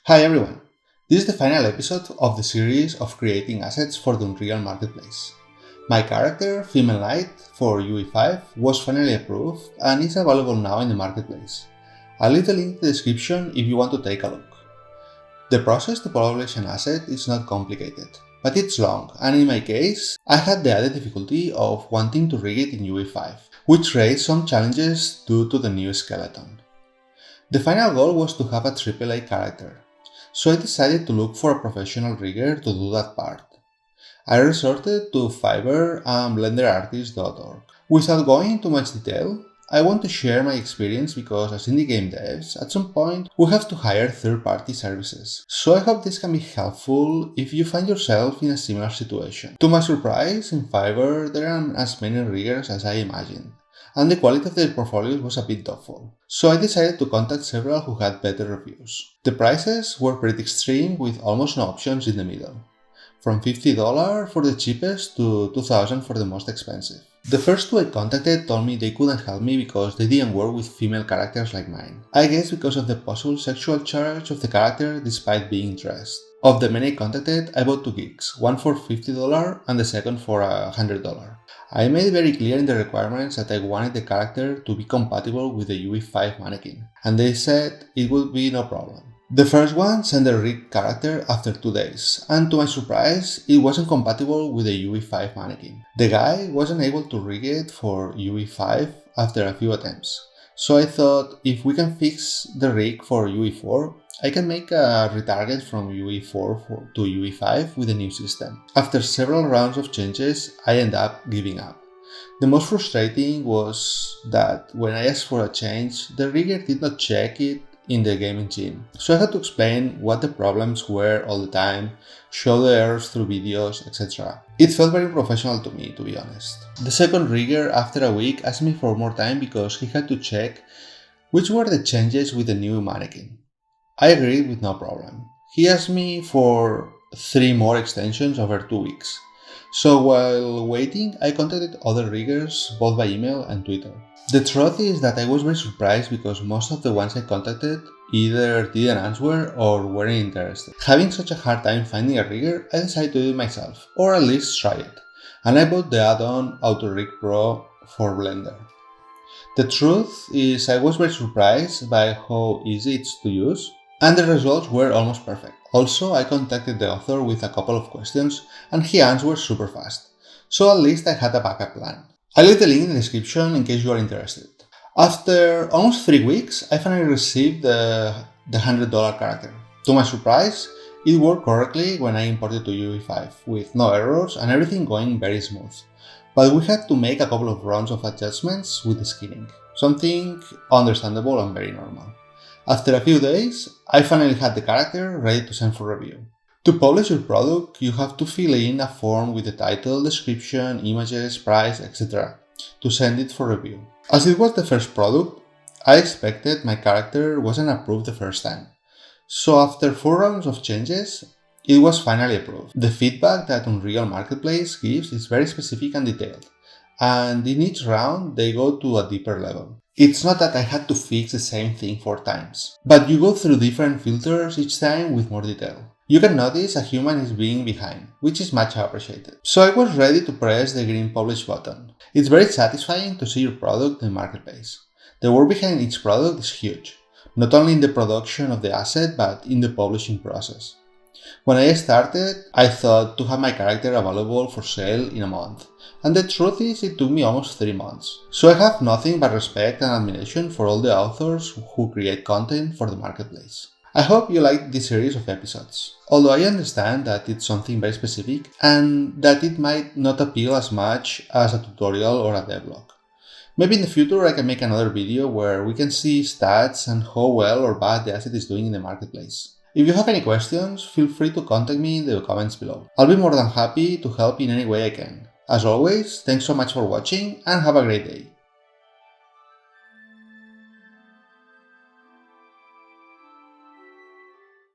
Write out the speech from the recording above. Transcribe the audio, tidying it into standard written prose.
Hi everyone! This is the final episode of the series of creating assets for the Unreal Marketplace. My character, Female Knight, for UE5 was finally approved and is available now in the marketplace. I'll leave the link in the description if you want to take a look. The process to publish an asset is not complicated, but it's long, and in my case, I had the added difficulty of wanting to rig it in UE5, which raised some challenges due to the new skeleton. The final goal was to have a AAA character, so I decided to look for a professional rigger to do that part. I resorted to Fiverr and BlenderArtist.org. Without going into much detail, I want to share my experience because as indie game devs, at some point we have to hire third-party services. So I hope this can be helpful if you find yourself in a similar situation. To my surprise, in Fiverr there aren't as many riggers as I imagined, and the quality of their portfolios was a bit doubtful. So I decided to contact several who had better reviews. The prices were pretty extreme with almost no options in the middle. From $50 for the cheapest to $2,000 for the most expensive. The first two I contacted told me they couldn't help me because they didn't work with female characters like mine. I guess because of the possible sexual charge of the character despite being dressed. Of the many I contacted, I bought two gigs, one for $50 and the second for $100. I made it very clear in the requirements that I wanted the character to be compatible with the UE5 mannequin, and they said it would be no problem. The first one sent the rigged character after 2 days, and to my surprise, it wasn't compatible with the UE5 mannequin. The guy wasn't able to rig it for UE5 after a few attempts, so I thought if we can fix the rig for UE4, I can make a retarget from UE4 to UE5 with the new system. After several rounds of changes, I ended up giving up. The most frustrating was that when I asked for a change, the rigger did not check it in the game engine, so I had to explain what the problems were all the time, show the errors through videos, etc. It felt very professional to me, to be honest. The second rigger, after a week, asked me for more time because he had to check which were the changes with the new mannequin. I agreed with no problem. He asked me for 3 more extensions over 2 weeks. So while waiting, I contacted other riggers both by email and Twitter. The truth is that I was very surprised because most of the ones I contacted either didn't answer or weren't interested. Having such a hard time finding a rigger, I decided to do it myself, or at least try it. And I bought the add-on AutoRig Pro for Blender. The truth is I was very surprised by how easy it's to use, and the results were almost perfect. Also, I contacted the author with a couple of questions and he answered super fast, so at least I had a backup plan. I'll leave the link in the description in case you are interested. After almost 3 weeks, I finally received the $100 character. To my surprise, it worked correctly when I imported to UE5, with no errors and everything going very smooth. But we had to make a couple of rounds of adjustments with the skinning, something understandable and very normal. After a few days, I finally had the character ready to send for review. To publish your product, you have to fill in a form with the title, description, images, price, etc. to send it for review. As it was the first product, I expected my character wasn't approved the first time. So after 4 rounds of changes, it was finally approved. The feedback that Unreal Marketplace gives is very specific and detailed, and in each round they go to a deeper level. It's not that I had to fix the same thing 4 times, but you go through different filters each time with more detail. You can notice a human is being behind, which is much appreciated. So I was ready to press the green publish button. It's very satisfying to see your product in the marketplace. The work behind each product is huge, not only in the production of the asset but in the publishing process. When I started, I thought to have my character available for sale in a month, and the truth is it took me almost 3 months. So I have nothing but respect and admiration for all the authors who create content for the marketplace. I hope you liked this series of episodes, although I understand that it's something very specific and that it might not appeal as much as a tutorial or a devlog. Maybe in the future I can make another video where we can see stats and how well or bad the asset is doing in the marketplace. If you have any questions, feel free to contact me in the comments below. I'll be more than happy to help in any way I can. As always, thanks so much for watching and have a great day.